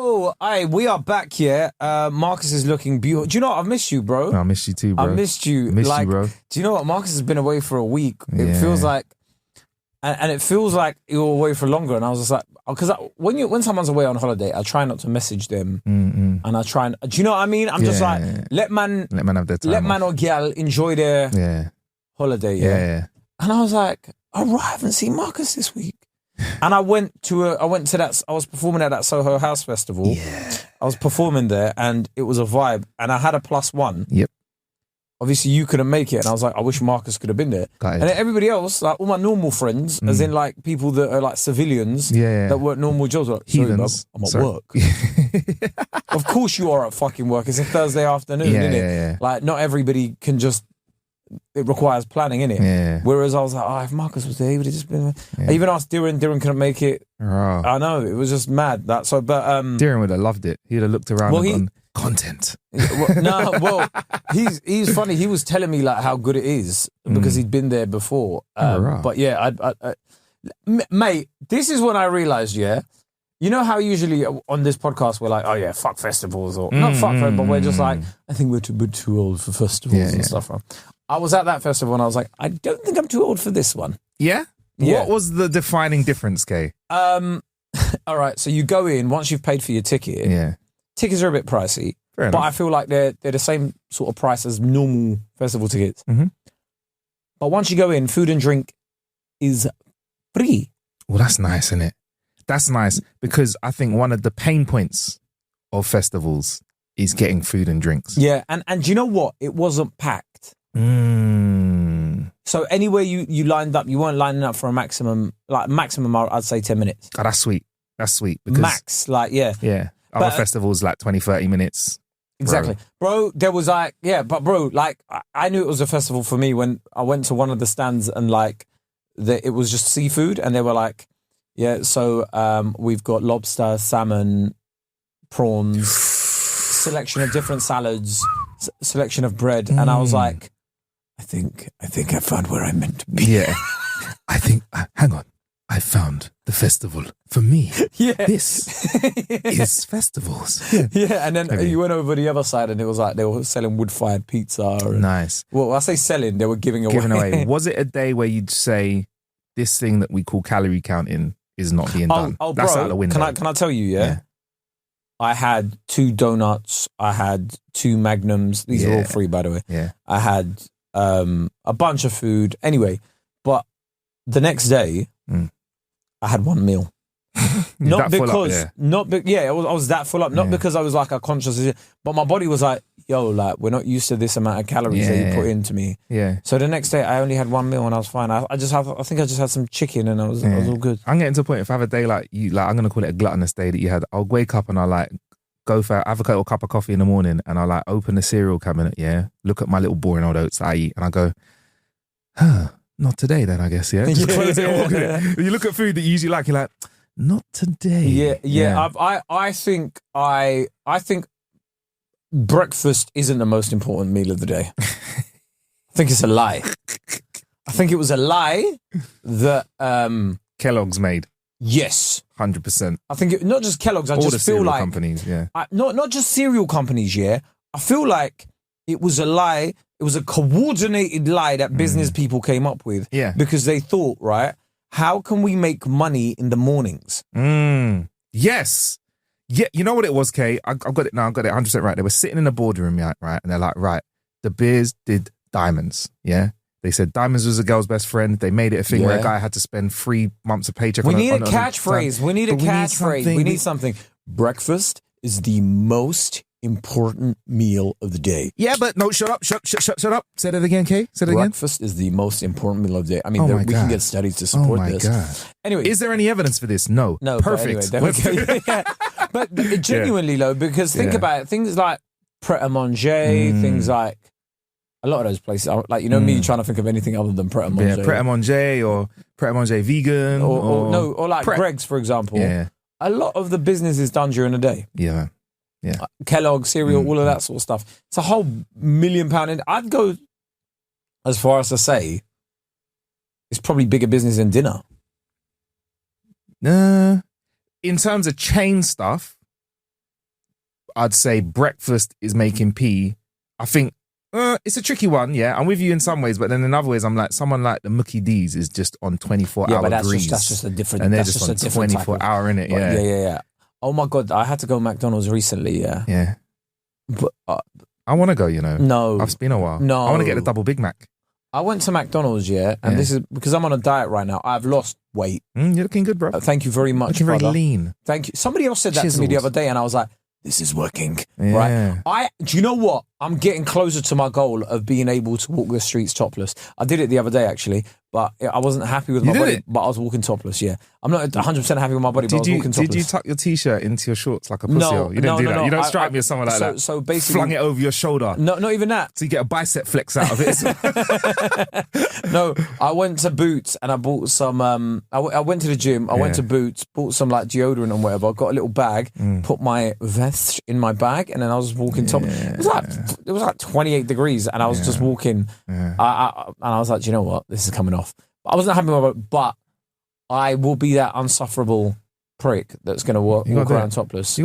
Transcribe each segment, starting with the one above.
Oh, we are back here. Marcus is looking beautiful. Do you know what? I've missed you, bro. I missed you too, bro. I missed you. Missed you, bro. Do you know what? Marcus has been away for a week. It feels like, and it feels like you were away for longer. And I was just like, because when someone's away on holiday, I try not to message them, and I try and. Do you know what I mean? I'm just like, let man have their time. Let man or gal enjoy their holiday. Yeah. And I was like, I haven't seen Marcus this week. And I went to that. I was performing at that Soho House Festival. Yeah, I was performing there, and it was a vibe. And I had a +1. Yep. Obviously, you couldn't make it, and I was like, I wish Marcus could have been there. And then everybody else, like all my normal friends, as in like people that are like civilians, that work normal jobs, were like, sorry, bub, I'm at work. Of course, you are at fucking work. It's a Thursday afternoon, isn't it? Yeah. Like not everybody can just. It requires planning, innit? Yeah. Whereas I was like, if Marcus was there, he would have just been. I even asked Darren couldn't make it. I know, it was just mad. Darren would have loved it. He'd have looked around and gone, content. He's funny. He was telling me like how good it is because he'd been there before. But yeah, mate, this is when I realised, you know how usually on this podcast we're like, oh yeah, fuck festivals, or not fuck, but we're just like, I think we're too old for festivals and stuff. I was at that festival and I was like, I don't think I'm too old for this one. Yeah? What was the defining difference, Kay? All right, so you go in, once you've paid for your ticket. Yeah. Tickets are a bit pricey, but I feel like they're the same sort of price as normal festival tickets. Mm-hmm. But once you go in, food and drink is free. Well, that's nice, isn't it? That's nice, because I think one of the pain points of festivals is getting food and drinks. Yeah, and do you know what? It wasn't packed. So anywhere you lined up, you weren't lining up for a maximum, I'd say 10 minutes. Oh, that's sweet. That's sweet. Because, max, Yeah. Other festivals like 20, 30 minutes. Exactly. Bro, there was like, I knew it was a festival for me when I went to one of the stands and it was just seafood, and they were like, so we've got lobster, salmon, prawns, selection of different salads, selection of bread, and I was like, I think I found where I meant to be. Yeah, I think. Hang on, I found the festival for me. Yeah, this is festivals. Yeah, and then you went over the other side, and it was like they were selling wood-fired pizza. Nice. Well, I say selling; they were giving away. Was it a day where you'd say this thing that we call calorie counting is not being done? That's out the window. Can I tell you? Yeah. I had 2 donuts. I had 2 Magnums. These are all free, by the way. Yeah. I had a bunch of food. Anyway, but the next day, I had 1 meal. Not because, I was that full up. Not because I was like a conscious, but my body was like, yo, like we're not used to this amount of calories that you put into me. Yeah. So the next day, I only had 1 meal and I was fine. I think I just had some chicken and I was all good. I'm getting to a point. If I have a day like you, like I'm gonna call it a gluttonous day that you had, I'll wake up and I like go for have a little cup of coffee in the morning and I like open the cereal cabinet. Yeah. Look at my little boring old oats that I eat and I go, not today then, I guess. Yeah. Just close it and walk in. You look at food that you usually like, you're like, not today. Yeah. I think breakfast isn't the most important meal of the day. I think it's a lie. I think it was a lie that Kellogg's made. Yes, 100%. I think not just Kellogg's. I all just feel like companies. Yeah, not just cereal companies. Yeah, I feel like it was a lie. It was a coordinated lie that business people came up with. Yeah, because they thought, right, how can we make money in the mornings? Yes. Yeah, you know what it was, Kay? I've got it now. I've got it 100% right. They were sitting in a boardroom, right? And they're like, right, the beers did diamonds, yeah? They said diamonds was a girl's best friend. They made it a thing where a guy had to spend 3 months of paycheck on it. We need a catchphrase. We need a catchphrase. We need something. Breakfast is the most important meal of the day. Yeah, but no, shut up. Shut up. Say that again, Kay. Say that again. Breakfast is the most important meal of the day. I mean, we can get studies to support this. God. Anyway. Is there any evidence for this? No. Perfect. But, anyway, but genuinely, though, because think about it. Things like Pret-a-Manger, things like a lot of those places, like, you know, me trying to think of anything other than Pret-a-Manger. Yeah, Pret-a-Manger or Pret-a-Manger vegan. Or like Greg's, for example. Yeah. A lot of the business is done during the day. Yeah. Kellogg, cereal, all of that sort of stuff. It's a whole £1 million. I'd go as far as to say it's probably bigger business than dinner. In terms of chain stuff, I'd say breakfast is making P. I think it's a tricky one, yeah. I'm with you in some ways, but then in other ways, I'm like, someone like the Mookie D's is just on 24-hour but that's grease. just a different... And they're just on 24-hour, innit? Yeah. Yeah. Oh my God, I had to go to McDonald's recently, yeah. Yeah. But, I want to go, you know. No. It's been a while. No. I want to get the double Big Mac. I went to McDonald's, yeah, and this is because I'm on a diet right now. I've lost weight. You're looking good, bro. Thank you very much, looking brother. very lean. Thank you. Somebody else said that to me the other day, and I was like, this is working, right? Do you know what? I'm getting closer to my goal of being able to walk the streets topless. I did it the other day, actually, but I wasn't happy with my body, but I was walking topless, yeah. I'm not 100% happy with my body, but I was walking topless. Did you tuck your T-shirt into your shorts like a pussy? No, you didn't do that. No. You don't strike me as someone like that. So basically... Flung it over your shoulder. No, not even that. So you get a bicep flex out of it. No, I went to Boots and I bought some... I went to the gym, I went to Boots, bought some like deodorant and whatever. I got a little bag, put my vest in my bag, and then I was walking It was like 28 degrees, and I was just walking. And I was like, do you know what? This is coming off. I wasn't happy with it, but I will be that insufferable prick that's going to walk around topless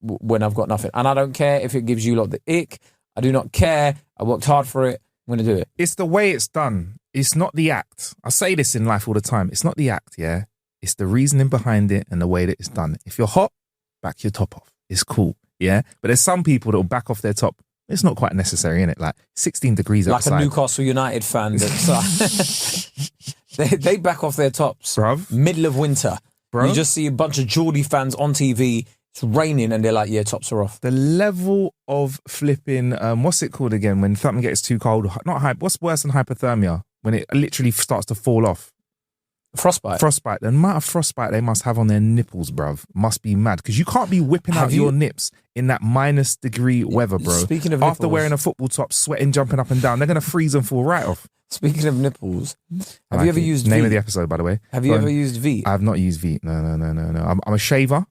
when I've got nothing. And I don't care if it gives you lot the ick. I do not care. I worked hard for it. I'm going to do it. It's the way it's done. It's not the act. I say this in life all the time. It's not the act, yeah? It's the reasoning behind it and the way that it's done. If you're hot, back your top off. It's cool, yeah? But there's some people that will back off their top. It's not quite necessary, innit? Like 16 degrees outside. Like a Newcastle United fan that's they back off their tops. Bruv. Middle of winter. Bro. You just see a bunch of Geordie fans on TV. It's raining and they're like, yeah, tops are off. The level of flipping, what's it called again? When something gets too cold, what's worse than hypothermia? When it literally starts to fall off. Frostbite. The amount of frostbite they must have on their nipples, bruv, must be mad. Because you can't be whipping out your nips in that -degree weather, bro. Speaking of after nipples, wearing a football top, sweating, jumping up and down, they're going to freeze and fall right off. Speaking of nipples, have you ever used Name Veet? of the episode, by the way. Have you ever used Veet? I have not used Veet. No. I'm a shaver.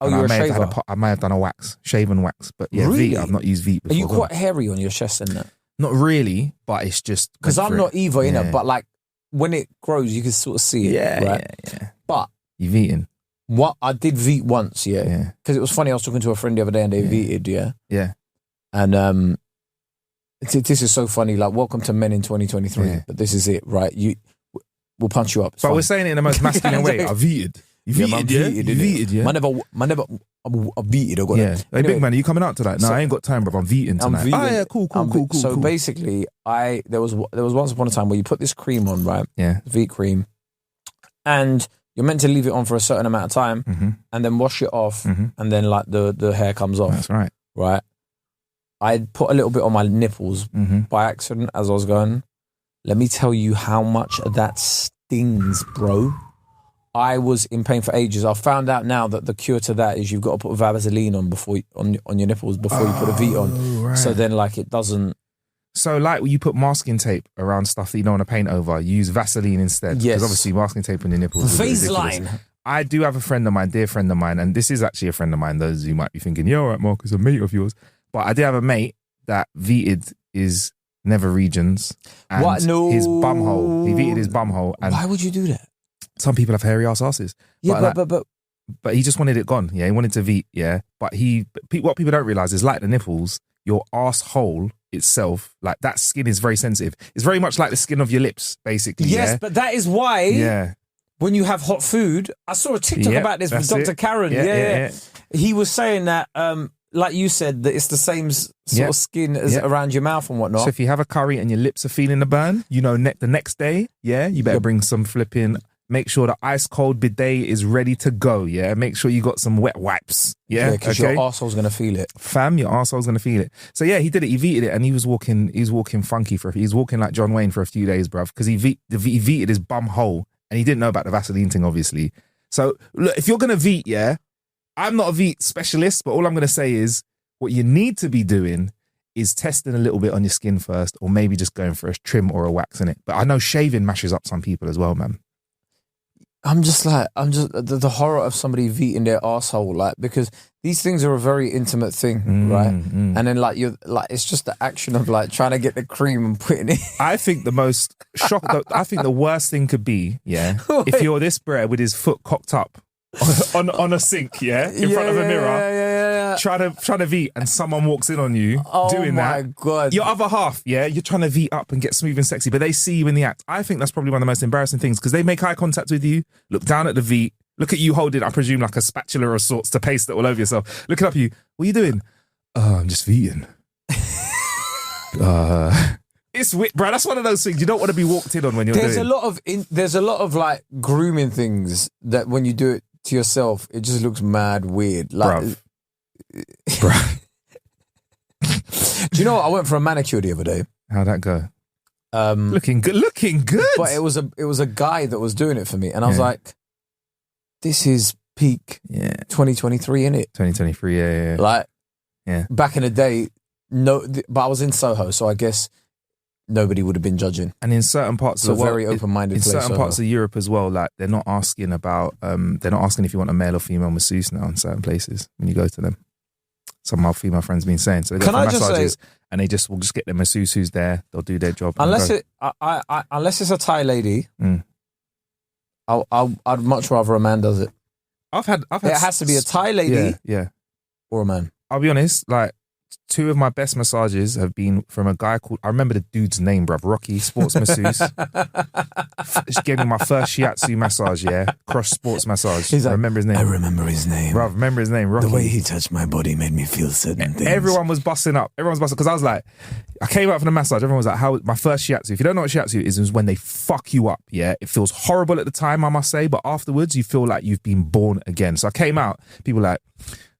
Oh, you're a shaver? I may have done a wax, shave and wax. But yeah, really? Veet, I've not used Veet before. Are you quite hairy on your chest and that? Not really, but it's just... Because I'm not either, you know, but like, when it grows, you can sort of see it, right? Yeah. But you've eaten. What I did Veet once, because it was funny. I was talking to a friend the other day, and they Veeted, yeah. And this is so funny. Like, welcome to men in 2023, but this is it, right? We'll punch you up. But we're saying it in the most masculine way. I Veeted. You Veeted, yeah? Man never Veeted. I got it. Hey, big man, are you coming out tonight? No, I ain't got time, bro. I'm Veeting tonight. Oh yeah, cool. So basically, there was once upon a time where you put this cream on, right? Yeah. Veet cream. And you're meant to leave it on for a certain amount of time and then wash it off and then like the hair comes off. That's right. Right? I put a little bit on my nipples by accident as I was going. Let me tell you how much that stings, bro. I was in pain for ages. I found out now that the cure to that is you've got to put Vaseline on on your nipples before you put a Veet on. Right. So then like it doesn't... So like when you put masking tape around stuff that you don't want to paint over, you use Vaseline instead. Yes. Because obviously masking tape on your nipples is ridiculous. I do have a friend of mine, dear friend of mine, and this is actually a friend of mine, those who might be thinking, yeah, all right, Marcus, a mate of yours. But I do have a mate that Veeted his nether regions and what? No. his bumhole. He Veeted his bumhole. And why would you do that? Some people have hairy asses. Yeah, but he just wanted it gone. Yeah, he wanted to Veet. Yeah, but what people don't realize is like the nipples, your asshole itself, like that skin is very sensitive. It's very much like the skin of your lips, basically. Yes, but that is why. Yeah. When you have hot food, I saw a TikTok about this with Dr. Karen. Yeah. He was saying that, like you said, that it's the same sort of skin as around your mouth and whatnot. So if you have a curry and your lips are feeling the burn, you know, the next day, you better bring some flipping. Make sure the ice cold bidet is ready to go, yeah? Make sure you got some wet wipes, yeah? Because your arsehole's going to feel it. Fam, your arsehole's going to feel it. So yeah, he did it, he Veeted it, and he was walking funky he was walking like John Wayne for a few days, bruv, because he Veeted his bum hole, and he didn't know about the Vaseline thing, obviously. So look, if you're going to Veet, yeah, I'm not a Veet specialist, but all I'm going to say is what you need to be doing is testing a little bit on your skin first, or maybe just going for a trim or a wax in it. But I know shaving mashes up some people as well, man. I'm just the horror of somebody Veeting their arsehole, like, because these things are a very intimate thing, right? And then like it's just the action of like trying to get the cream and putting it. I think the most I think the worst thing could be, if you're this brer with his foot cocked up on a sink, in front of a mirror, trying to V and someone walks in on you doing that. Oh my God. Your other half, yeah, you're trying to V up and get smooth and sexy, but they see you in the act. I think that's probably one of the most embarrassing things because they make eye contact with you, look down at the V, look at you holding, I presume, like a spatula of sorts to paste it all over yourself. Looking up at you, what are you doing? I'm just V'ing. It's bro. That's one of those things you don't want to be walked in on when you're there's doing. There's a lot of like grooming things that when you do it to yourself, it just looks mad weird. Like, Bruv. Do you know what? I went for a manicure the other day. How'd that go? Looking good. But it was a guy that was doing it for me, and I was like, "This is peak 2023, innit? 2023, yeah. Like, back in the day, but I was in Soho, so I guess nobody would have been judging. And in certain parts of the world, very open-minded in place. certain parts of Europe as well, like they're not asking if you want a male or female masseuse now in certain places when you go to them. Some of my female friends have been saying. So they go for massages and will just get their masseuse who's there, they'll do their job. Unless it's a Thai lady, I'd much rather a man does it. I've had it has to be a Thai lady or a man. I'll be honest, like, two of my best massages have been from a guy called, I remember the dude's name, bruv, Rocky, sports masseuse. She gave me my first shiatsu massage, cross sports massage. I remember his name. I remember his name. Bruv, remember his name, Rocky. The way he touched my body made me feel certain things. Everyone was busting up. Because I was like, I came out from the massage, everyone was like, my first shiatsu, if you don't know what shiatsu is when they fuck you up, It feels horrible at the time, I must say, but afterwards you feel like you've been born again. So I came out, people were like,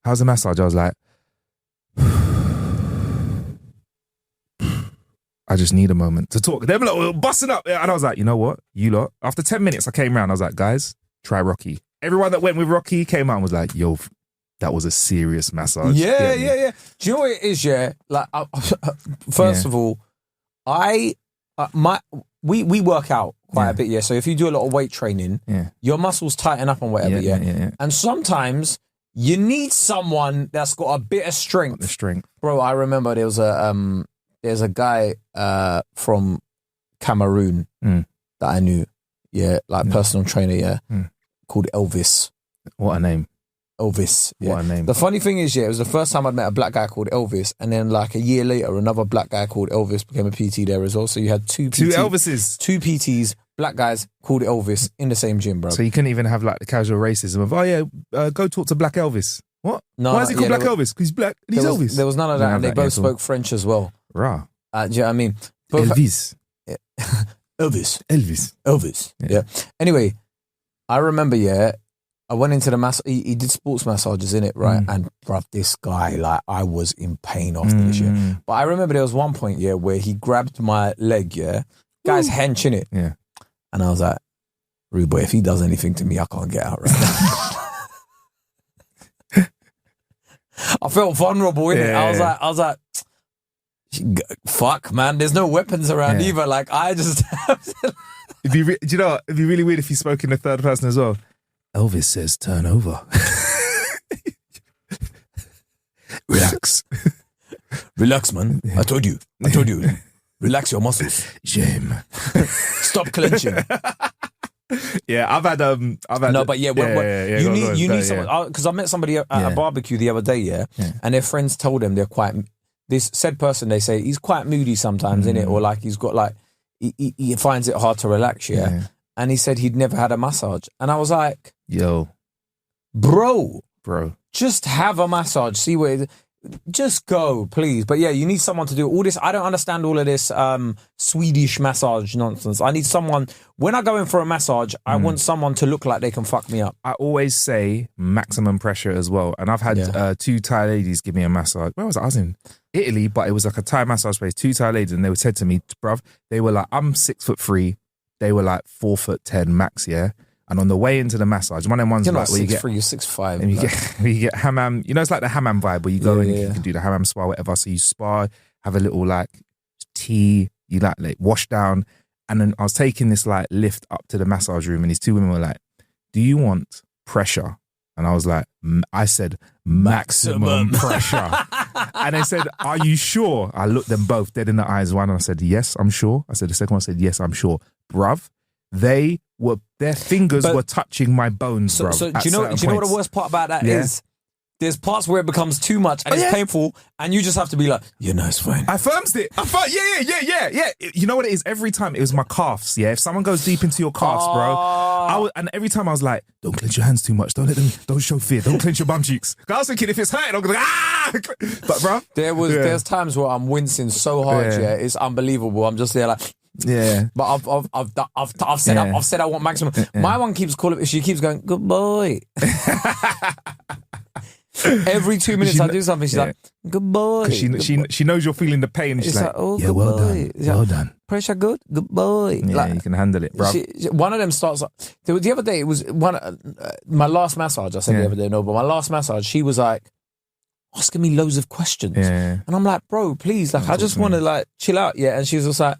how's the massage? I was like, I just need a moment to talk. They were like, busting up. And I was like, you know what? You lot. After 10 minutes, I came around. I was like, guys, try Rocky. Everyone that went with Rocky came out and was like, yo, that was a serious massage. Yeah. Do you know what it is, Like, first of all, we work out quite a bit, So if you do a lot of weight training, your muscles tighten up and whatever, And sometimes you need someone that's got a bit of strength. Bro, I remember there's a guy from Cameroon that I knew, personal trainer, called Elvis. What a name. Elvis. What a name. The funny thing is, it was the first time I'd met a black guy called Elvis, and then like a year later, another black guy called Elvis became a PT there as well. So you had two Elvises. Two PTs, black guys called Elvis in the same gym, bro. So you couldn't even have like the casual racism of, go talk to Black Elvis. What? No, why is he called Black Elvis? Because he's black and he's Elvis. There was none of that, and they both spoke French as well. Rah. Do you know what I mean? But Elvis. Elvis. Yeah. Anyway, I remember, I went into the he did sports massages in it, right? And bruv, this guy, like, I was in pain after this, But I remember there was one point, where he grabbed my leg, Guy's hench in it. Yeah. And I was like, rude boy, if he does anything to me, I can't get out right now. I felt vulnerable in it. I was like, fuck, man, there's no weapons around either. Like, I just do you know what? It'd be really weird if you spoke in the third person as well. Elvis says turn over. Relax, man. I told you. Relax your muscles. Shame. Stop clenching. I've had no, but you need someone, because I met somebody at a barbecue the other day, and their friends told them they're quite, this said person, they say he's quite moody sometimes, innit, or like he's got like, he finds it hard to relax, and he said he'd never had a massage, and I was like, yo, bro, just have a massage, see what just go, please. But you need someone to do all this. I don't understand all of this Swedish massage nonsense. I need someone, when I go in for a massage, I want someone to look like they can fuck me up. I always say maximum pressure as well. And I've had two Thai ladies give me a massage. Where was I? I was in Italy, but it was like a Thai massage place. Two Thai ladies, and they said to me, bruv, they were like, I'm 6'3". They were like 4'10" max, And on the way into the massage, one of them ones you're like not where 6'3", you're 6'5". And you get hammam. You know, it's like the hammam vibe where you go and you can do the hammam spa, whatever. So you spa, have a little like tea, you like wash down. And then I was taking this like lift up to the massage room, and these two women were like, do you want pressure? And I was like, I said, maximum pressure. And they said, are you sure? I looked them both dead in the eyes. One, I said, yes, I'm sure. I said, the second one, I said, yes, I'm sure. Bruv, their fingers were touching my bones, bruv. So do you know what the worst part about that is? there's parts where it becomes too much and it's painful, and you just have to be like, yeah, no, it's fine. I firms it. Yeah. You know what it is? Every time it was my calves. Yeah, if someone goes deep into your calves, bro, and every time I was like, don't clench your hands too much. Don't show fear. Don't clench your bum cheeks. I was thinking, if it's hurting, I'm going but bro, there's times where I'm wincing so hard. Yeah, it's unbelievable. I'm just there like. Yeah, but I've said I want maximum. My one keeps calling. She keeps going, good boy. Every 2 minutes I do something, she's like, good boy. She knows you're feeling the pain. And she's like, oh, yeah, well done. Well done. Pressure good? Good boy. Yeah, like, you can handle it, bro. One of them starts, the other day, it was my last massage, I said the other day, no, but my last massage, she was like, asking me loads of questions. Yeah. And I'm like, bro, please, like, I just want to like chill out. Yeah. And she was just like,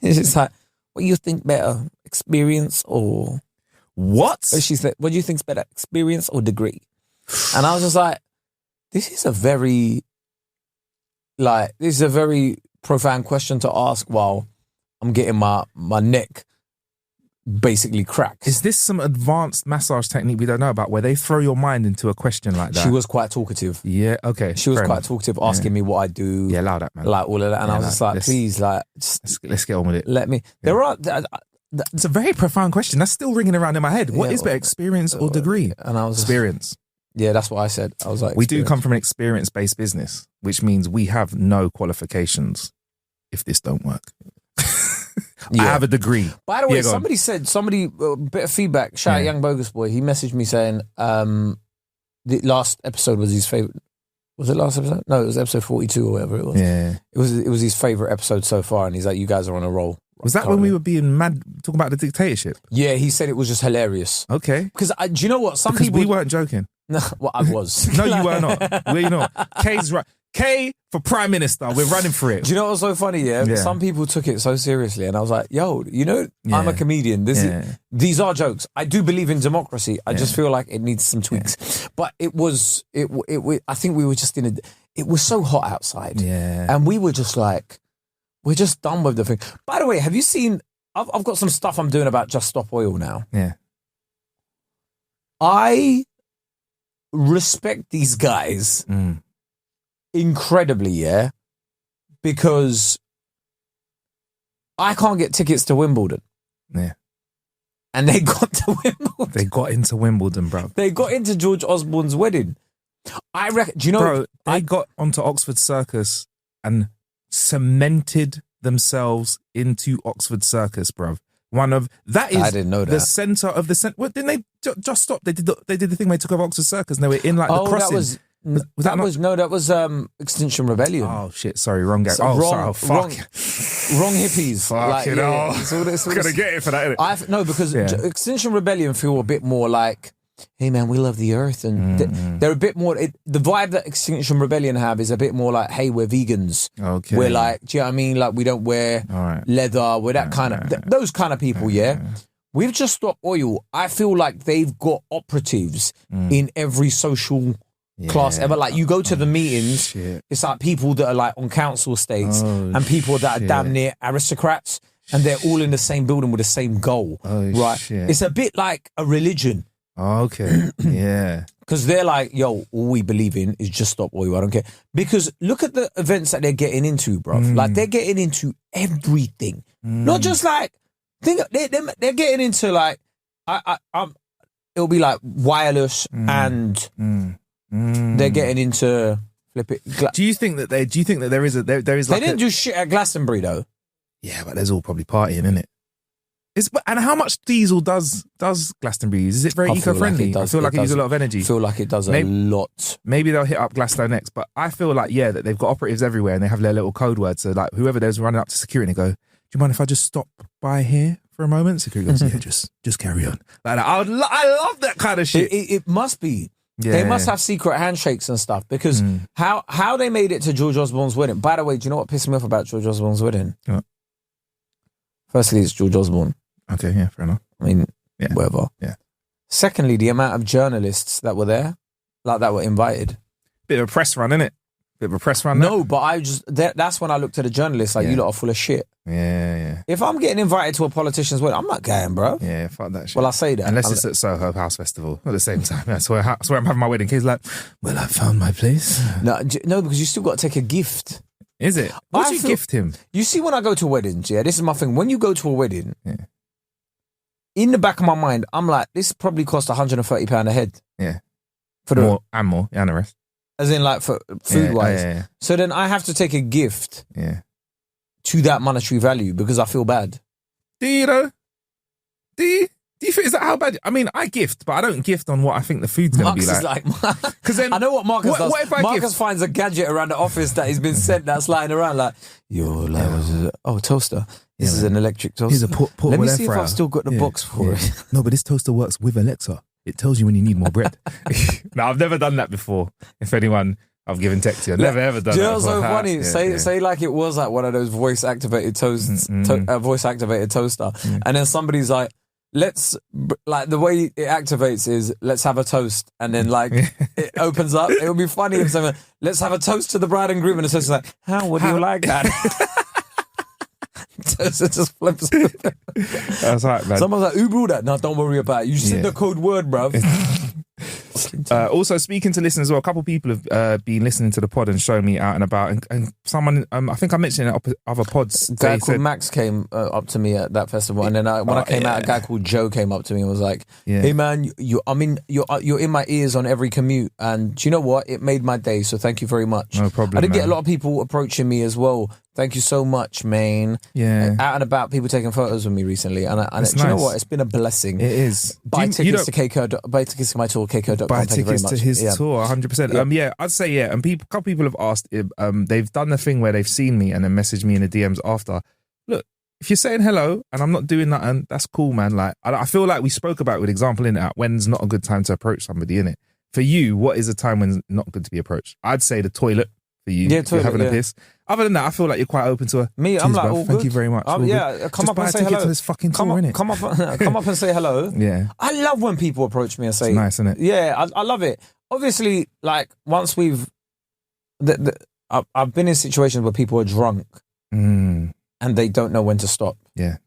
it's like, what do you think better, experience or... What? She said, what do you think's better, experience or degree? And I was just like, this is a very profound question to ask while I'm getting my neck basically cracked. Is this some advanced massage technique we don't know about where they throw your mind into a question like that? She was quite talkative. Yeah, okay. She was quite talkative, asking me what I do. Yeah, allow that, man. Like all of that. And I was just like, please, like... Let's get on with it. Let me... It's a very profound question. That's still ringing around in my head. What is better, experience or degree? And I was experience. Yeah, that's what I said. I was like, we do come from an experience-based business, which means we have no qualifications if this don't work. I have a degree. By the way, somebody bit of feedback. Shout out Young Bogus Boy. He messaged me saying the last episode was his favorite. Was it last episode? No, it was episode 42 or whatever it was. Yeah, it was his favorite episode so far, and he's like, you guys are on a roll. Was that when we were being mad talking about the dictatorship? Yeah, he said it was just hilarious. Okay. Because do you know what? Some people... we weren't joking. No, well, I was. No, you were not. Were you not? K's right. K for Prime Minister. We're running for it. Do you know what's so funny? Yeah, some people took it so seriously, and I was like, "Yo, I'm a comedian. These are jokes. I do believe in democracy. I just feel like it needs some tweaks." Yeah. But it was. I think we were just in a. It was so hot outside. Yeah, and we were just like, we're just done with the thing. By the way, have you seen? I've got some stuff I'm doing about Just Stop Oil now. Yeah, I respect these guys. Incredibly, yeah, because I can't get tickets to Wimbledon. Yeah. And they got to Wimbledon. They got into Wimbledon, bro. They got into George Osborne's wedding. I reckon, do you know? Bro, they got onto Oxford Circus and cemented themselves into Oxford Circus, bro. That is I didn't know that. The centre of the centre. What, didn't they just stop? They did the thing where they took over Oxford Circus and they were in like the crossing. That was Extinction Rebellion. Oh shit! Sorry, wrong guy. Wrong hippies. Fuck it all. Gonna get it for that. No, because Extinction Rebellion feel a bit more like, hey man, we love the earth, and they're a bit more. The vibe that Extinction Rebellion have is a bit more like, hey, we're vegans. Okay, we're like, do you know what I mean? Like we don't wear leather. We're that kind of those kind of people. Yeah. We've Just Stop Oil. I feel like they've got operatives in every social class ever. Like you go to the meetings, it's like people that are like on council estates and people that are damn near aristocrats, and they're all in the same building with the same goal. Right? Shit. It's a bit like a religion. Okay. Yeah. Because they're like, yo, all we believe in is Just Stop Oil. I don't care. Because look at the events that they're getting into, bro. Like they're getting into everything. Not just like they're getting into like it'll be like wireless and they're getting into flip it. Do you think that there is like they didn't do shit at Glastonbury though? Yeah, but there's all probably partying, isn't it? And how much diesel does Glastonbury use? Is it very eco-friendly? I feel like it uses a lot of energy. I feel like it does a lot. Maybe they'll hit up Glasgow next, but I feel like, that they've got operatives everywhere and they have their little code word. So like whoever there's running up to security, they go, do you mind if I just stop by here for a moment? Security goes, yeah, just carry on. Like that. I love that kind of shit. It must be. Yeah. They must have secret handshakes and stuff because how they made it to George Osborne's wedding. By the way, do you know what pissed me off about George Osborne's wedding? What? Firstly, it's George Osborne. Okay, yeah, fair enough. I mean, whatever. Yeah. Secondly, the amount of journalists that were there, like that were invited. Bit of a press run, innit? Bit of a press run. No, but that's when I looked at the journalists like, you lot are full of shit. Yeah. If I'm getting invited to a politician's wedding, I'm not going, bro. Yeah, fuck that shit. Well, I say that. Unless it's at Soho House Festival at the same time. That's where I'm having my wedding. He's like, well, I found my place. No, because you still got to take a gift. Is it? What do you gift him? You see, when I go to weddings, this is my thing. When you go to a wedding, in the back of my mind, I'm like, this probably cost £130 a head. Yeah. For more, and the rest. As in, like, for food-wise. Yeah. So then I have to take a gift to that monetary value because I feel bad. Do you know? Do you think, is that how bad? I mean, I gift, but I don't gift on what I think the food's going to be like. Because then, I know what Marcus does. What if Marcus finds a gadget around the office that he's been sent that's lying around like, toaster. This is an electric toaster. Here's a portable Let me see if I've still got the box for it. No, but this toaster works with Alexa. It tells you when you need more bread. No, I've never done that before. If anyone I've given tech to, I've never ever done that. Do you know what's before. so funny? Say like it was like one of those voice activated toaster, and then somebody's like, let's, like, the way it activates is let's have a toast, and then like it opens up. It would be funny if someone, let's have a toast to the bride and groom, and the toaster's like, how would you like that? Toaster just flips. That's right, man. Someone's like, who brought that? No, don't worry about it. You said the code word, bruv. Also, speaking to listeners as well, a couple of people have been listening to the pod and showing me out and about, and someone, I think I mentioned it in other pods. A guy called Max came up to me at that festival, and then when I came out, a guy called Joe came up to me and was like, "Hey man, you're in my ears on every commute, and do you know what? It made my day. So thank you very much. No problem. I did get a lot of people approaching me as well. Thank you so much, man. Yeah, out and about, people taking photos with me recently, and do you know what? It's been a blessing. It is. Buy tickets to KCO. Buy tickets to my tour, KCO.com. Buy tickets to his tour, 100%. I'd say and a couple people have asked. They've done the thing where they've seen me and then messaged me in the DMs after. Look, if you're saying hello and I'm not doing nothing, that's cool, man. Like, I feel like we spoke about with example in it. When's not a good time to approach somebody in it? For you, what is a time when it's not good to be approached? I'd say the toilet. For you, toilet, you're having a piss. Other than that, I feel like you're quite open to a me. I'm like, all thank good. you very much. Come just up buy and a say ticket hello to this fucking tour, innit? Come up and say hello. Yeah, I love when people approach me and say, it's nice, isn't it? Yeah, I love it. Obviously, like once we've, I've been in situations where people are drunk and they don't know when to stop. Yeah,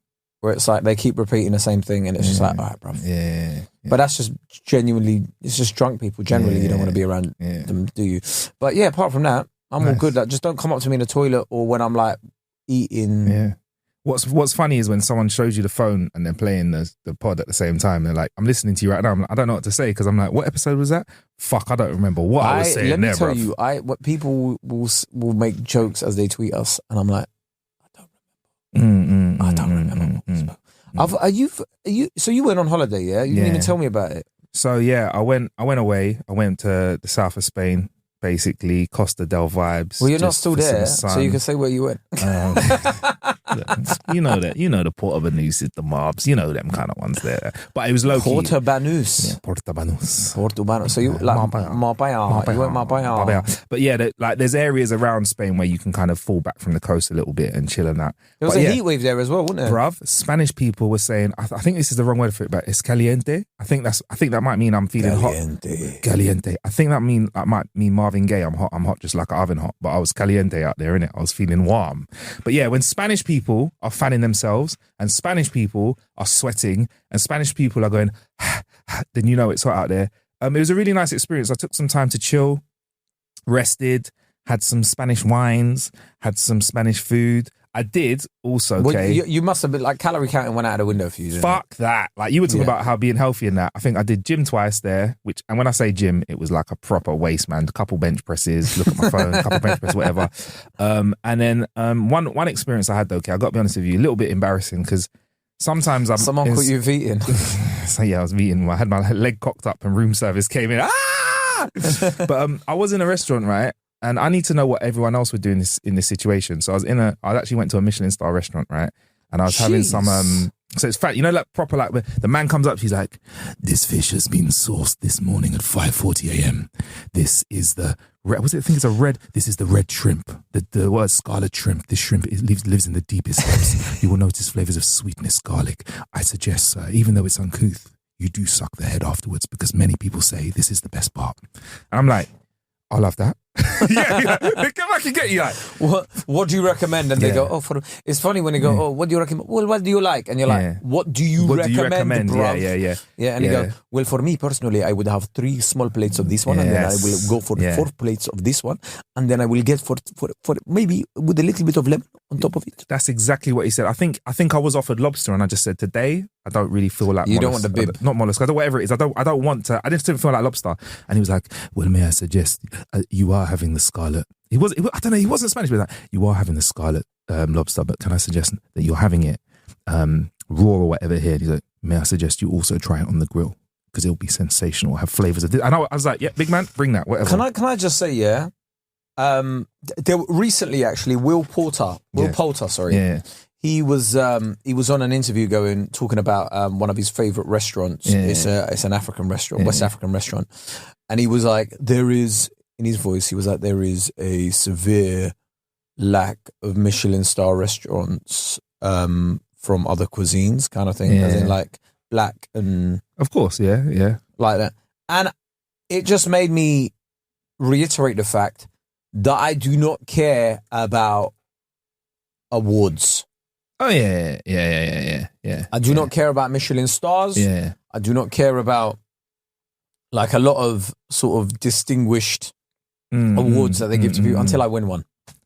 where it's like they keep repeating the same thing, and it's just like, all right, bro. Yeah. But that's just genuinely, it's just drunk people. Generally, you don't want to be around them, do you? But yeah, apart from that, I'm all good. Like, just don't come up to me in the toilet or when I'm like eating. Yeah. What's funny is when someone shows you the phone and they're playing the pod at the same time. They're like, I'm listening to you right now. I'm like, I don't know what to say because I'm like, what episode was that? Fuck, I don't remember what I was saying. Let me tell you, what people will make jokes as they tweet us, and I'm like, I don't remember. Are you? So you went on holiday, yeah? You didn't even tell me about it. So yeah, I went away. I went to the south of Spain. Basically, Costa del Vibes. Well, you're not still there, so you can say where you went. You know the Porta Banús is the mobs. You know them kind of ones there. But it was low key. Porta Banús. Yeah, Porta Banús. Porta Banús. So you like Marbella. You went Marbella. But yeah, there's areas around Spain where you can kind of fall back from the coast a little bit and chill and that. There was a heat wave there as well, wasn't there? Bruv, Spanish people were saying, I think this is the wrong word for it, but it's caliente. I think that might mean I'm feeling hot. Caliente. I think that might mean Marvin Gaye. I'm hot just like an oven hot, but I was caliente out there, innit? I was feeling warm. But yeah, when Spanish people are fanning themselves and Spanish people are sweating and Spanish people are going, then you know it's hot out there. It was a really nice experience. I took some time to chill, rested, had some Spanish wines, had some Spanish food. I did also, okay. Well, you must have been like calorie counting went out of the window for you. Fuck that. Like you were talking about how being healthy and that. I think I did gym twice there, and when I say gym, it was like a proper waste, man. A couple bench presses, look at my phone, a couple bench presses, whatever. And then one experience I had though, okay, I got to be honest with you, a little bit embarrassing because sometimes someone caught you eating. So yeah, I was eating. I had my leg cocked up and room service came in. But I was in a restaurant, right? And I need to know what everyone else would do in this situation. So I actually went to a Michelin Star restaurant, right? And I was having some, so it's fat, like proper, like the man comes up, he's like, this fish has been sourced this morning at 5:40 a.m. This is the, this is the red shrimp, the word scarlet shrimp. This shrimp lives in the deepest depths. You will notice flavors of sweetness, garlic. I suggest, sir, even though it's uncouth, you do suck the head afterwards because many people say this is the best part. And I'm like, I love that. Come back and get you. Like, what do you recommend? And they go, it's funny when they go, what do you recommend? Well, what do you like? And you're like, what do you recommend, bro? Yeah. And you go, well, for me personally, I would have 3 small plates of this one, and then I will go for 4 plates of this one, and then I will get for maybe with a little bit of lemon on top of it. That's exactly what he said. I think I was offered lobster, and I just said, today I don't really feel like you don't want the bib, not mollusk. I don't, whatever it is. I don't want to. I just didn't feel like lobster. And he was like, well, may I suggest you are having the scarlet. I don't know. He wasn't Spanish, but like, you are having the scarlet lobster, but can I suggest that you're having it raw or whatever here? And he's like, may I suggest you also try it on the grill, because it'll be sensational, have flavors of this. And I was like, yeah, big man, bring that, whatever. Can I just say, there recently actually Will Poulter, he was on an interview talking about one of his favorite restaurants. It's an African restaurant, West African restaurant, and he was like, there is, in his voice, he was like, there is a severe lack of Michelin star restaurants from other cuisines, kind of thing, as in like black and of course, like that. And it just made me reiterate the fact that I do not care about awards. Oh yeah. I do not care about Michelin stars. Yeah. I do not care about like a lot of sort of distinguished awards that they give to people until I win one.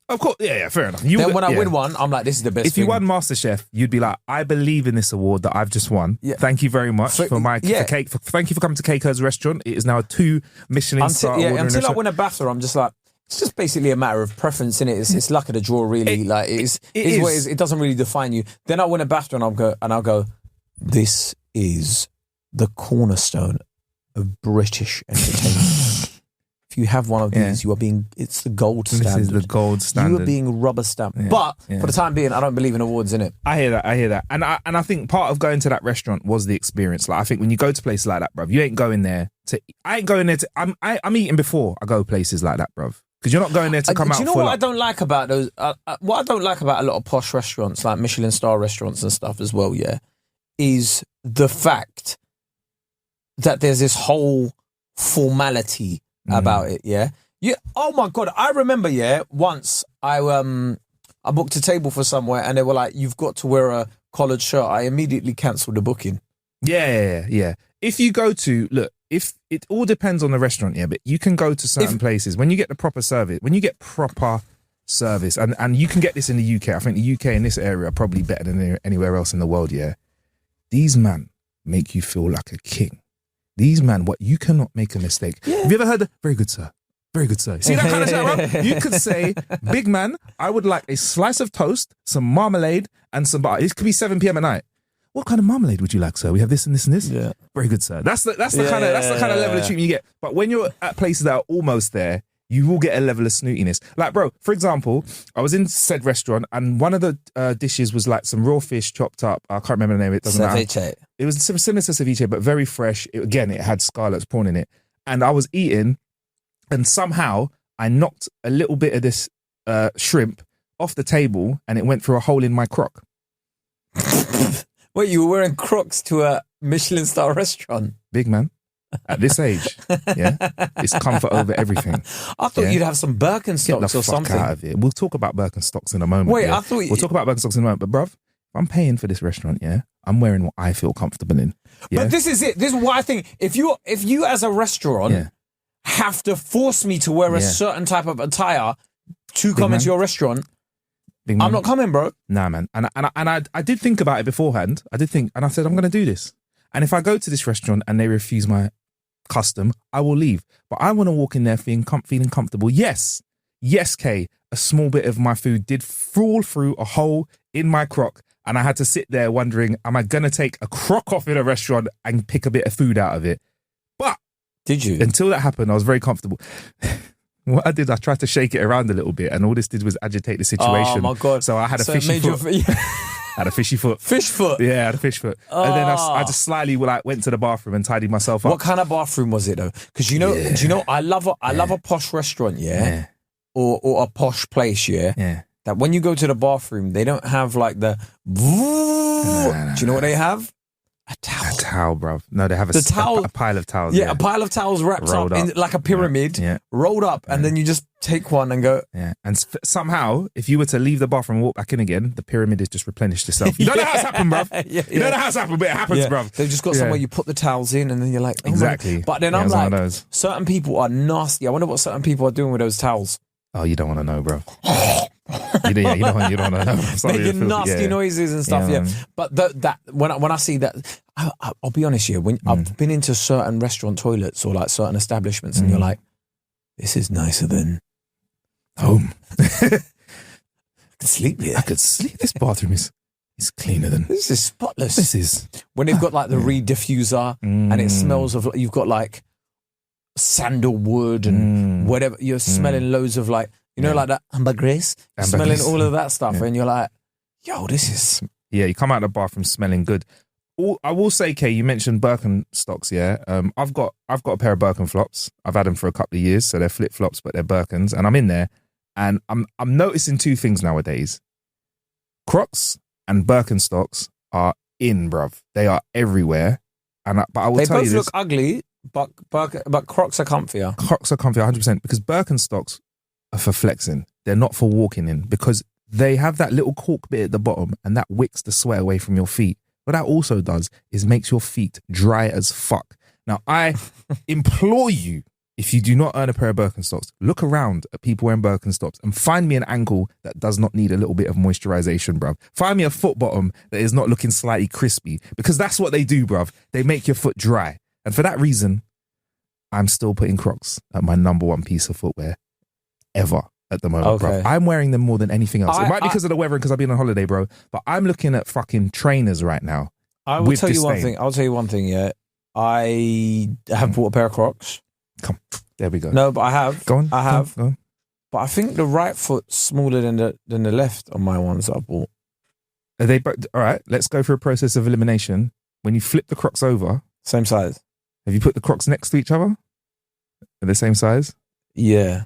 Of course, fair enough. When I win one, I'm like, this is the best. If you won MasterChef, you'd be like, I believe in this award that I've just won. Yeah. Thank you very much for cake. Thank you for coming to Keiko's restaurant. It is now a 2 Michelin star award. Until I win a BAFTA, I'm just like, it's just basically a matter of preference, innit? It's luck of the draw, really. It is what it is. It doesn't really define you. Then I win a BAFTA and I'll go, this is the cornerstone of British entertainment. If you have one of these, it's the gold standard. This is the gold standard. You are being rubber stamped. Yeah, but for the time being, I don't believe in awards, innit? I hear that. And I think part of going to that restaurant was the experience. Like, I think when you go to places like that, bruv, you ain't going there I'm eating before I go places like that, bruv. Because you're not going there to come out. Do you know what I don't like about those? What I don't like about a lot of posh restaurants, like Michelin star restaurants and stuff as well, is the fact that there's this whole formality about it, yeah. Oh my God, I remember, once I booked a table for somewhere and they were like, you've got to wear a collared shirt. I immediately cancelled the booking. Yeah. If you go to, look, if it all depends on the restaurant, but you can go to certain places when you get the proper service, and you can get this in the UK. I think the UK in this area are probably better than anywhere else in the world, These men make you feel like a king. These men, you cannot make a mistake. Yeah. Have you ever heard very good, sir? Very good, sir. See that kind of shit, bro? You could say, big man, I would like a slice of toast, some marmalade, and some butter. It could be 7 p.m. at night. What kind of marmalade would you like, sir? We have this and this and this. Yeah. Very good, sir. That's the kind of level of treatment you get. But when you're at places that are almost there, you will get a level of snootiness. Like, bro, for example, I was in said restaurant and one of the dishes was like some raw fish chopped up. I can't remember the name. It doesn't matter. It was similar to ceviche, but very fresh. It had scallops, prawn in it. And I was eating and somehow I knocked a little bit of this shrimp off the table and it went through a hole in my croc. Wait, you were wearing Crocs to a Michelin star restaurant? Big man. At this age, it's comfort over everything. I thought you'd have some Birkenstocks or something. Out of it. We'll talk about Birkenstocks in a moment. Wait, I thought we'll talk about Birkenstocks in a moment. But bruv, if I'm paying for this restaurant, I'm wearing what I feel comfortable in. But this is it. This is what I think. If you as a restaurant have to force me to wear a certain type of attire to come into your restaurant, I'm not coming, bro. Nah, man. And I did think about it beforehand. I said, I'm going to do this. And if I go to this restaurant and they refuse my custom, I will leave. But I want to walk in there feeling comfortable. Yes, Kay, a small bit of my food did fall through a hole in my crock and I had to sit there wondering, am I going to take a crock off in a restaurant and pick a bit of food out of it? But did you? Until that happened, I was very comfortable. What I did, I tried to shake it around a little bit and all this did was agitate the situation. Oh my God. So I had a fishy foot. Had a fishy foot. Fish foot? Yeah, I had a fish foot. Oh. And then I just slyly went to the bathroom and tidied myself up. What kind of bathroom was it though? Because do you know, I love a posh restaurant, or a posh place, that when you go to the bathroom, they don't have like the... Do you know what they have? A towel. A towel, bruv. No, they have The towel- a pile of towels. Yeah, a pile of towels wrapped Rolled up in up. like a pyramid, rolled up, and then you just take one and go. Yeah, and somehow, if you were to leave the bathroom and walk back in again, the pyramid has just replenished itself. You don't know how it's happened, bruv. You don't know how it's happened, but it happens, bruv. They've just got somewhere you put the towels in, and then you're like, oh exactly. But then I'm like, certain people are nasty. I wonder what certain people are doing with those towels. Oh, you don't want to know, bro. you don't want to know. Making nasty noises and stuff. Yeah, but that when I see that, I'll be honest here. When I've been into certain restaurant toilets or like certain establishments, and you're like, this is nicer than home. I could sleep here. I could sleep. This bathroom is cleaner than. This is spotless. This is when they've got like the reed diffuser and it smells of. You've got like sandalwood and whatever. You're smelling loads of like. You know, like that ambergris, smelling all of that stuff, and you're like, yo, this is... Yeah, you come out of the bathroom smelling good. I will say, Kay, you mentioned Birkenstocks, yeah? I've got a pair of Birkenflops. I've had them for a couple of years, so they're flip-flops, but they're Birkens, and I'm in there, and I'm noticing two things nowadays. Crocs and Birkenstocks are in, bruv. They are everywhere, but I will tell you this. They both look ugly, but Crocs are comfier. Crocs are comfier 100%, because Birkenstocks are for flexing. They're not for walking in, because they have that little cork bit at the bottom and that wicks the sweat away from your feet. What that also does is makes your feet dry as fuck. Now, I implore you, if you do not own a pair of Birkenstocks, look around at people wearing Birkenstocks and find me an ankle that does not need a little bit of moisturization, bruv. Find me a foot bottom that is not looking slightly crispy, because that's what they do, bruv. They make your foot dry. And for that reason, I'm still putting Crocs at my number one piece of footwear ever at the moment, bro. I'm wearing them more than anything else. It might be because of the weather and because I've been on holiday, bro, but I'm looking at fucking trainers right now. I will tell you one thing. I'll tell you one thing, yeah. I have bought a pair of Crocs. Come, there we go. No, but I have. Go on. I have. Go on. But I think the right foot's smaller than the left on my ones that I bought. Are they all right? Let's go through a process of elimination. When you flip the Crocs over, same size. Have you put the Crocs next to each other? Are they the same size? Yeah.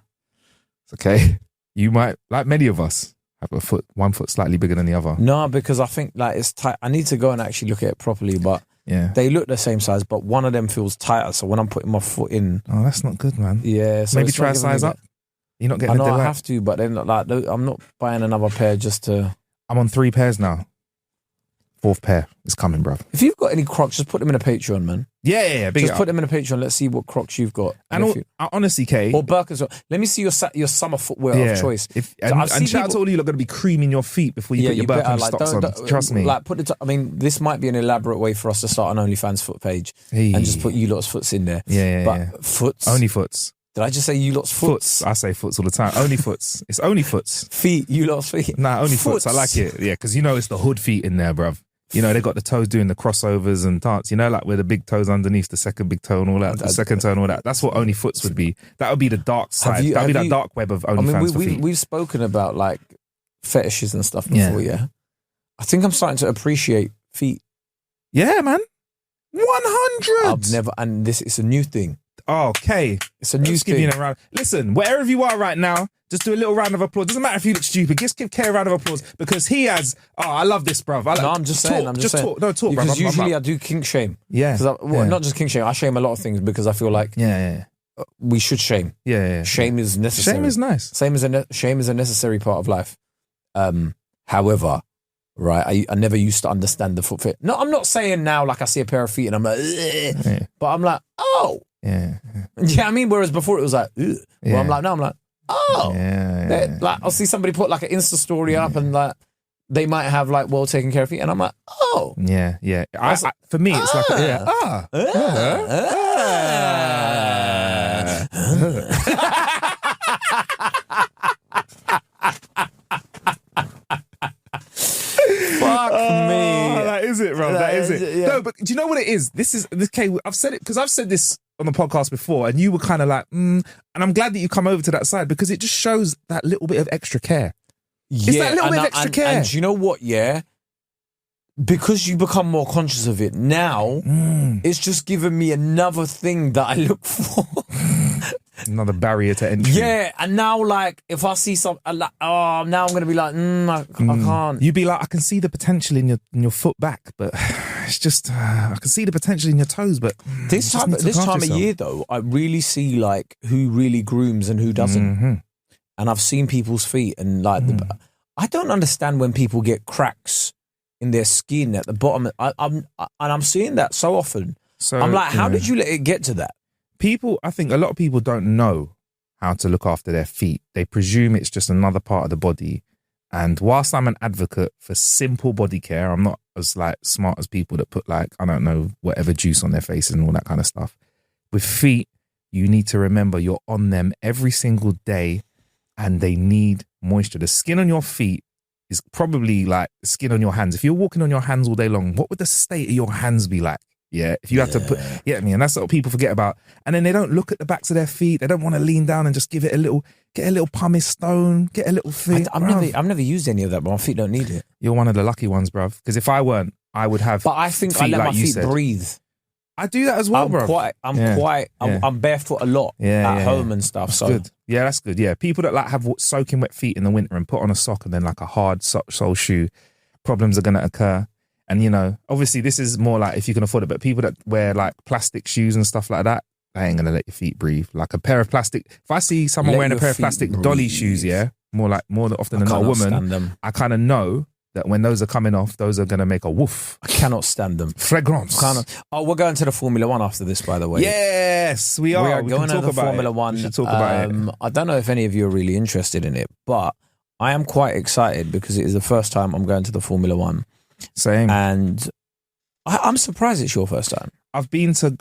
Okay, you might, like many of us, have one foot slightly bigger than the other. No, because I think like it's tight. I need to go and actually look at it properly, but they look the same size, but one of them feels tighter. So when I'm putting my foot in, oh, that's not good, man. Yeah, so maybe try a size up. You're not getting. I know I have to, but then like I'm not buying another pair just to. I'm on 3 pairs now. 4th pair is coming, bruv. If you've got any Crocs, just put them in a Patreon, man. Yeah. Just put them in a Patreon. Let's see what Crocs you've got. And honestly, Kay, or Birkenstocks. Let me see your summer footwear of choice. And shout out to all you lot going to be creaming your feet before you put your Birkenstocks on. Trust me. Like this might be an elaborate way for us to start an OnlyFans foot page and just put you lot's foots in there. But foots, only foots. Did I just say you lot's foots? I say foots all the time. Only foots. It's only foots. Feet, you lot's feet. Nah, only foots. I like it. Yeah, because it's the hood feet in there, bruv. You know, they got the toes doing the crossovers and dance, like where the big toes underneath the second big toe and all that, the second toe and all that. That's what only foots would be. That would be the dark side. That would be that dark web of OnlyFans for feet. We've spoken about like fetishes and stuff before, yeah? I think I'm starting to appreciate feet. Yeah, man. 100! I've never, and this is a new thing. Okay. It's a new thing. Listen, wherever you are right now, just do a little round of applause. Doesn't matter if you look stupid. Just give Kay a round of applause because he has. Oh, I love this, bruv. No, I'm just saying. Talk. No, talk, bruv. Because usually I do kink shame. Yeah. Not just kink shame. I shame a lot of things because I feel like we should shame. Yeah. Shame is necessary. Shame is nice. Shame is a necessary part of life. However, right, I never used to understand the foot fit. No, I'm not saying now like I see a pair of feet and I'm like, but I'm like, oh. Yeah. Yeah, I mean, whereas before it was like, ugh. Well, I'm like, oh. Yeah. Like, I'll see somebody put like an Insta story up and like, they might have like well taken care of feet. And I'm like, oh. Yeah. For me, it's like, Fuck me. That is it, bro. That is it. Yeah. No, but do you know what it is? This Kay, I've said it because I've said this on the podcast before, and you were kind of like, and I'm glad that you come over to that side because it just shows that little bit of extra care. Yeah, it's that little bit of extra care. And you know what? Yeah, because you become more conscious of it now, it's just given me another thing that I look for. Another barrier to entry. Yeah, and now like if I see something, now I'm gonna be like, I can't. You'd be like, I can see the potential in your foot back, but it's just I can see the potential in your toes, but this time of year though, I really see like who really grooms and who doesn't. And I've seen people's feet and like I don't understand when people get cracks in their skin at the bottom. I'm seeing that so often. So I'm like, how did you let it get to that? I think a lot of people don't know how to look after their feet. They presume it's just another part of the body. And whilst I'm an advocate for simple body care, I'm not as like smart as people that put like, I don't know, whatever juice on their faces and all that kind of stuff. With feet, you need to remember you're on them every single day and they need moisture. The skin on your feet is probably like the skin on your hands. If you're walking on your hands all day long, what would the state of your hands be like? Yeah, if you had to put, and that's what people forget about. And then they don't look at the backs of their feet. They don't want to lean down and just give it get a little pumice stone, get a little thing. I've never used any of that, but my feet don't need it. You're one of the lucky ones, bruv. Because if I weren't, I would have. But I think I let my feet breathe. I do that as well, bruv. I'm barefoot a lot at home and stuff. That's so good. Yeah, that's good. Yeah, people that like have soaking wet feet in the winter and put on a sock and then like a hard sole shoe, problems are going to occur. And, you know, obviously this is more like if you can afford it, but people that wear like plastic shoes and stuff like that, they ain't going to let your feet breathe. Like a pair of plastic, if I see someone wearing a pair of plastic dolly shoes, more often than not a woman, I kind of know that when those are coming off, those are going to make a woof. I cannot stand them. Fragrance. We're going to the Formula One after this, by the way. Yes, we are. We are going to the Formula One. We should talk about it. I don't know if any of you are really interested in it, but I am quite excited because it is the first time I'm going to the Formula One. Same. And I'm surprised it's your first time. I've been to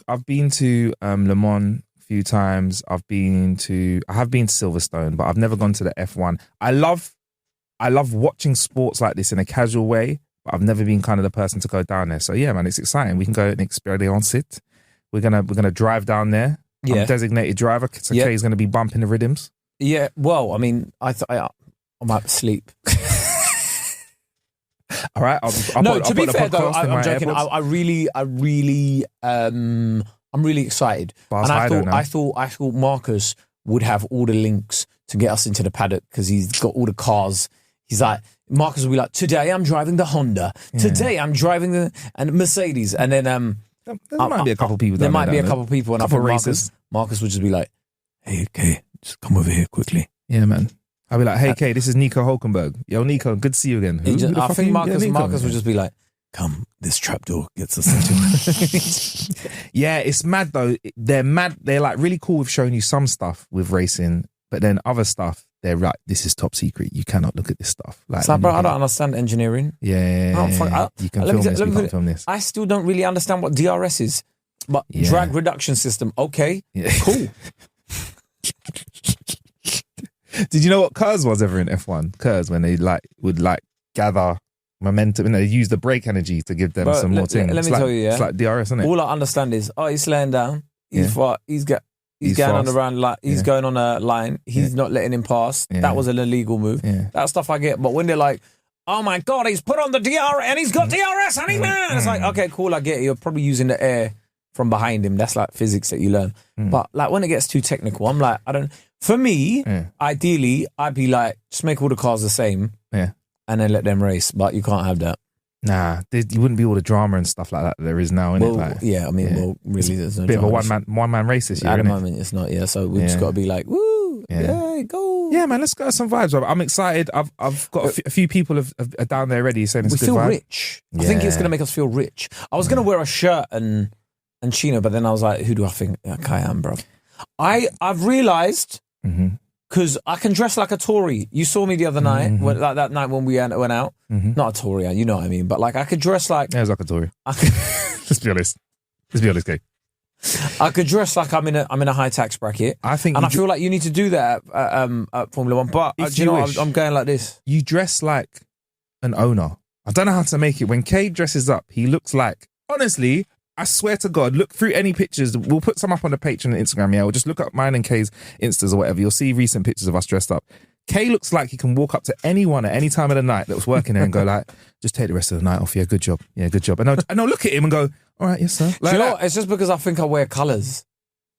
Le Mans a few times. I have been to Silverstone, but I've never gone to the F1. I love watching sports like this in a casual way, but I've never been kind of the person to go down there. So yeah, man, it's exciting. We can go and experience it. We're gonna drive down there. Yeah. I'm a designated driver. So Kay's gonna be bumping the rhythms. Yeah. Well, I mean, I might sleep. All right. To be fair though, I'm joking. I'm really excited. And I thought Marcus would have all the links to get us into the paddock because he's got all the cars. He's like, Marcus will be like, today I'm driving the Honda. Yeah. Today I'm driving the Mercedes. And then there might be a couple of people. There might be a couple of people, and I think Marcus would just be like, "Hey, okay, just come over here quickly." Yeah, man. I'll be like, "Hey, Kay, this is Nico Hulkenberg. Yo, Nico, good to see you again." I think Marcus would just be like, "Come, this trapdoor gets us into." Yeah, it's mad though. They're mad. They're like really cool with showing you some stuff with racing, but then other stuff, they're like, "This is top secret. You cannot look at this stuff." Like, bro, I don't understand engineering. Yeah. You can film this. We can't film this. I still don't really understand what DRS is, but drag reduction system. Okay, cool. Did you know what KERS was ever in F1? KERS, when they would gather momentum and they use the brake energy to give them some more things. Let me tell you, it's like DRS, isn't it? All I understand is, he's slowing down. He's far. He's going on around. He's going on a line. He's not letting him pass. Yeah. That was an illegal move. Yeah. That stuff I get. But when they're like, "Oh my God, he's put on the DRS and he's got DRS and he's man," it's like, okay, cool, I get it. You're probably using the air from behind him. That's like physics that you learn. But like when it gets too technical, I'm like, I don't. For me, ideally, I'd be like, just make all the cars the same, and then let them race. But you can't have that. Nah, you wouldn't be all the drama and stuff like that there is now, innit? Really, there's no bit drama. Of a one man race this year. At the moment, it's not. Yeah, so we just got to be like, woo, go. Yeah, man, let's go some vibes. I'm excited. I've got a few people are down there already saying it's a good vibe. We feel rich. I think it's going to make us feel rich. I was going to wear a shirt and chino, but then I was like, who do I think I am, bro? I've realised. Because I can dress like a Tory. You saw me the other night, that night when we went out. Not a Tory, you know what I mean. But like I could dress like... Yeah, it was like a Tory. Let's be honest. Kay. I could dress like I'm in a high tax bracket. I feel like you need to do that at Formula One. But do you know what? I'm going like this. You dress like an owner. I don't know how to make it. When Kay dresses up, he looks like... Honestly... I swear to God, look through any pictures. We'll put some up on the Patreon and Instagram, or just look up mine and Kay's Instas or whatever. You'll see recent pictures of us dressed up. Kay looks like he can walk up to anyone at any time of the night that was working there and go like, just take the rest of the night off. Yeah, good job. Yeah, good job. And I'll look at him and go, all right, yes, sir. Like, do you know what? It's just because I think I wear colours.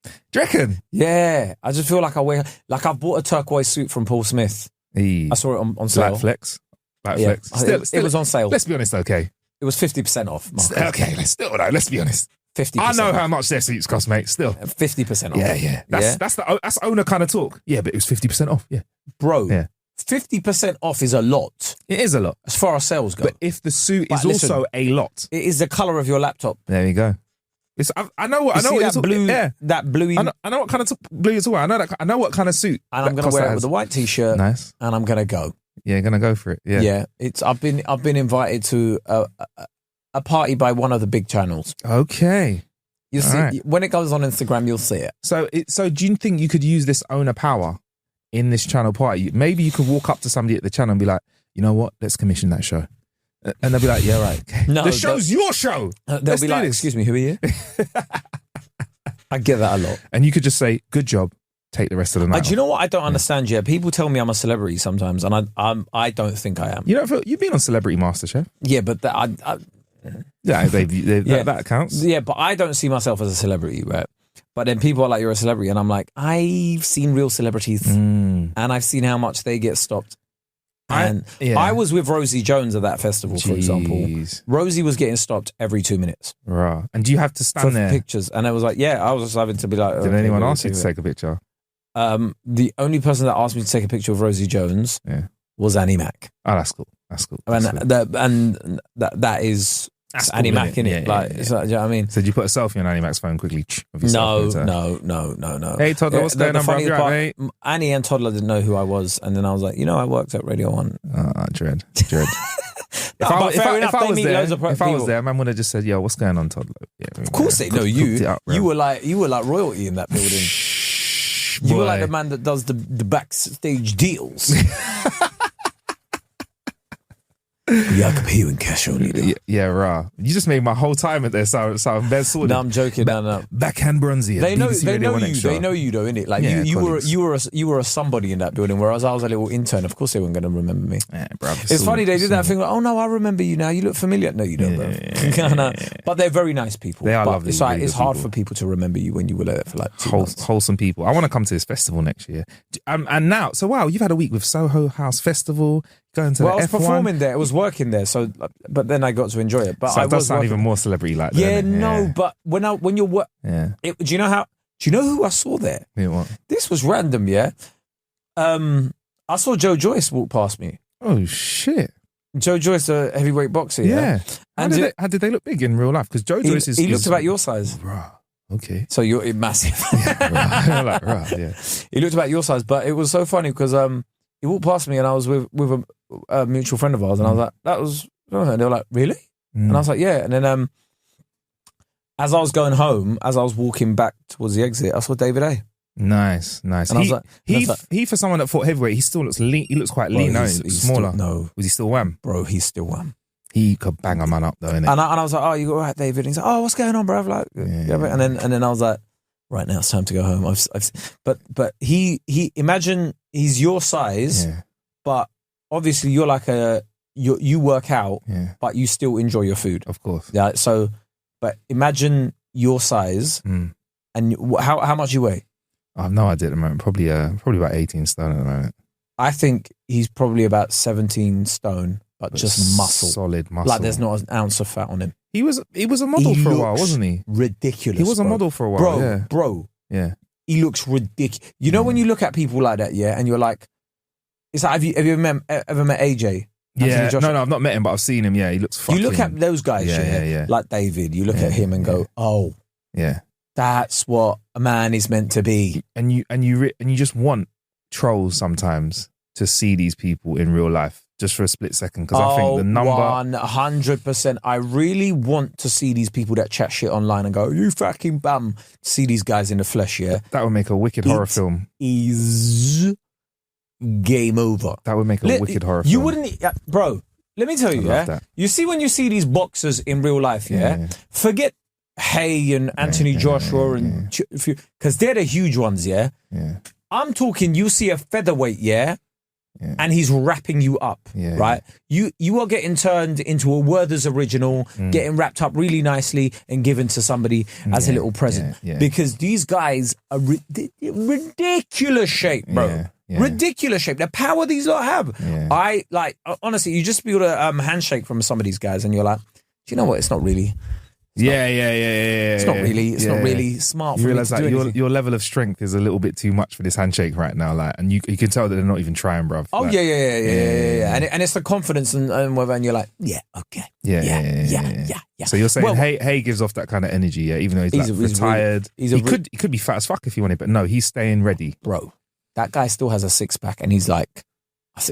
Do you reckon? Yeah. I just feel like I bought a turquoise suit from Paul Smith. I saw it on sale. Black flex. Still, it was on sale. Let's be honest, okay. It was 50% off. Marcus. Okay, let's be honest. 50%. I know how much their suits cost, mate. Still 50% off. Yeah. That's owner kind of talk. Yeah, but it was 50% off. Yeah, bro. Yeah. 50% off is a lot. It is a lot as far as sales go. But if the suit is also a lot, it is the color of your laptop. There you go. I know what you're talking blue. Yeah, that bluey. I know what kind of blue you're talking about. I know what kind of suit. And I'm going to wear it with a white t-shirt. Nice. And I'm going to go. Yeah, going to go for it. Yeah. Yeah. I've been invited to a party by one of the big channels. Okay. You see, when it goes on Instagram, you'll see it. So do you think you could use this owner power in this channel party? Maybe you could walk up to somebody at the channel and be like, you know what? Let's commission that show. And they'll be like, yeah, right. Okay. No, the show's your show. They'll be like, excuse me, who are you? I get that a lot. And you could just say, good job. Take the rest of the night. Do you know what I don't understand yet? People tell me I'm a celebrity sometimes, and I don't think I am. You don't feel, you've been on Celebrity MasterChef. Yeah, but that counts. Yeah, but I don't see myself as a celebrity, right? But then people are like, you're a celebrity. And I'm like, I've seen real celebrities and I've seen how much they get stopped. And I was with Rosie Jones at that festival, for example. Rosie was getting stopped every 2 minutes. Right. And do you have to stand there? Pictures. And I was like, I was just having to be like... Did anyone ask you to take a picture? The only person that asked me to take a picture of Rosie Jones was Annie Mac. Oh, that's cool. That's cool. That is... That's Annie Mac, innit? Do you know what I mean? So did you put a selfie on Annie Mac's phone quickly? No. Hey, Toddler, what's going on, bro? You're right, mate? Annie and Toddler didn't know who I was. And then I was like, I worked at Radio 1. Dread. If I was there, man would have just said, yo, what's going on, Toddler? Yeah, of course they know you. You were like royalty in that building. You were like the man that does the backstage deals. Yeah, I could pay you in cash only. Yeah, rah. You just made my whole time at there sound bad sorted. No, I'm joking. No. Backhand bronzy. They know you. They know you, though, innit? Like you were a somebody in that building, whereas I was a little intern. Of course, they weren't going to remember me. Yeah, bro, it's funny they did that thing. Like, oh no, I remember you now. You look familiar. No, you don't, bro. No. But they're very nice people. They are lovely. It's like, it's hard for people to remember you when you were there for like 2 months. Wholesome people. I want to come to this festival next year. And now, so wow, you've had a week with Soho House Festival. Going to I was performing there. I was working there. So, but then I got to enjoy it. But so it does sound even more celebrity like that. Yeah, no. But when you're do you know who I saw there? Yeah, what? This was random. Yeah. I saw Joe Joyce walk past me. Oh shit. Joe Joyce, a heavyweight boxer. Yeah. How did they look big in real life? Because Joe Joyce he looked about your size. Right. Okay. So you're massive. Yeah. He looked about your size, but it was so funny because he walked past me and I was with a mutual friend of ours, and I was like, that was, and they were like, really? And I was like, yeah. And then as I was going home, as I was walking back towards the exit, I saw David A. Nice. And I was like, he for someone that fought heavyweight, he still looks lean. He looks quite lean. No, he's smaller. Was he still wham? Bro, he's still wham. He could bang a man up though, innit? And I was like, oh, you all right, David? And he's like, oh, what's going on, bro? Like, and then I was like, right now it's time to go home. But he imagine he's your size, but obviously you're like you work out, but you still enjoy your food, of course. Yeah. So, but imagine your size and how much you weigh. I have no idea at the moment. Probably about 18 stone at the moment. I think he's probably about 17 stone, but just muscle, solid muscle. Like there's not an ounce of fat on him. He was a model for a while, wasn't he? Ridiculous. He was a model for a while, bro. Yeah. He looks ridiculous. You know when you look at people like that, and you're like, it's like, have you ever met AJ? Yeah, no, I've not met him, but I've seen him. Yeah, he looks fucking... You look at those guys, like David. You look at him and go, oh, that's what a man is meant to be. And you just want trolls sometimes to see these people in real life, just for a split second, because I think the number 100%. I really want to see these people that chat shit online and go, you fucking bum. See these guys in the flesh, yeah. That would make a wicked horror film. Is game over. That would make a wicked horror film. You wouldn't, bro. Let me tell you, You see when you see these boxers in real life, forget Hay and Anthony Joshua and because they're the huge ones, I'm talking. You see a featherweight, and he's wrapping you up, right? You are getting turned into a Werther's original, getting wrapped up really nicely and given to somebody as a little present. Because these guys are ridiculous shape, bro. Ridiculous shape. The power these lot have. I like honestly, you just feel a handshake from some of these guys, and you're like, do you know what? It's not really. It's not really smart. You for realize me to that your level of strength is a little bit too much for this handshake right now, like, and you can tell that they're not even trying, bruv. Oh, like, yeah. And it's the confidence and whether, and you're like, okay, yeah. So you're saying Hay gives off that kind of energy, yeah, even though he's retired. He could be fat as fuck if he wanted, but no, he's staying ready, bro. That guy still has a six pack, and he's like,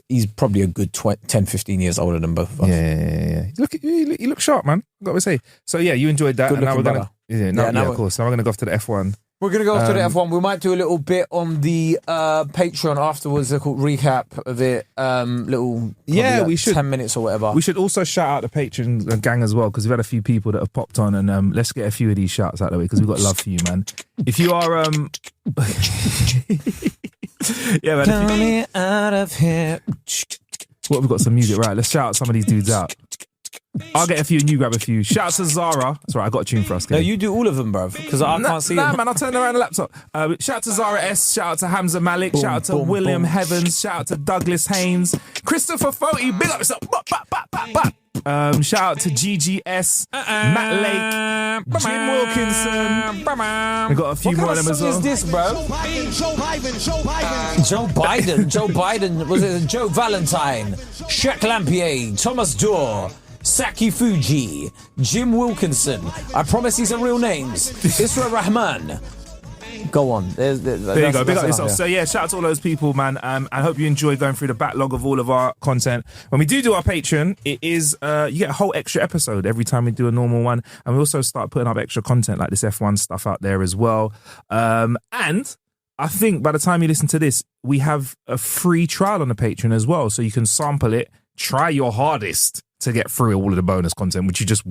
he's probably a good 10, 15 years older than both of us. Yeah. You look sharp, man. I've got to say. So yeah, you enjoyed that. Good and now looking we're brother. of course. Now we're going to go off to the F1. We're going to go off to the F1. We might do a little bit on the Patreon afterwards, a called recap of it. We should 10 minutes or whatever. We should also shout out the Patreon gang as well, because we've had a few people that have popped on, and let's get a few of these shouts out of the way, because we've got love for you, man. If you are yeah, man. Tell me out of here. What, we've got some music, right? Let's shout some of these dudes out. I'll get a few and you grab a few. Shout out to Zara. That's right, I got a tune for us. No, you do all of them, bruv, because I can't see them. Nah, man, I'll turn around the laptop. Shout out to Zara S. Shout out to Hamza Malik. Shout out to William Heavens. Shout out to Douglas Haynes. Christopher Foti, big up yourself. Shout out to GGS, Matt Lake, Jim Wilkinson. We got a few more of them as well. What kind of song is this, bro? Joe Biden. Was it Joe Valentine? Shaq Lampier, Thomas Dorr, Saki Fuji, Jim Wilkinson. I promise these are real names. Isra Rahman. Go on. There you go. Big up yourself. So yeah, shout out to all those people, man. I hope you enjoyed going through the backlog of all of our content. When we do our Patreon, it is you get a whole extra episode every time we do a normal one, and we also start putting up extra content like this F1 stuff out there as well. And I think by the time you listen to this, we have a free trial on the Patreon as well, so you can sample it, try your hardest to get through all of the bonus content, which you just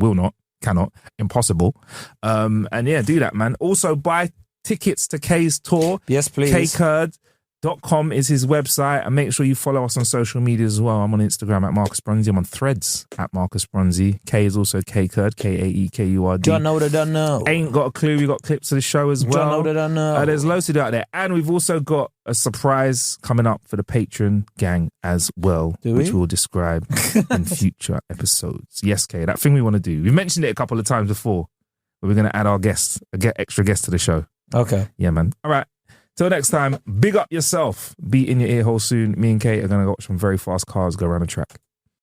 cannot, impossible. And yeah, do that, man. Also, buy tickets to Kay's tour. Yes, please. KCurd.com is his website, and make sure you follow us on social media as well. I'm on Instagram at Marcus Bronzy. I'm on Threads at Marcus Bronzy. K is also KCurd, KAEKURD. Don't know. Ain't got a clue. We got clips of the show as well. Don't know. There's loads to do out there, and we've also got a surprise coming up for the Patreon gang as well, which we'll describe in future episodes. Yes, Kay, that thing we want to do. We've mentioned it a couple of times before, but we're going to add our guests, extra guests to the show. Okay. Yeah, man. All right. Till next time, big up yourself. Be in your ear hole soon. Me and Kate are going to watch some very fast cars go around the track.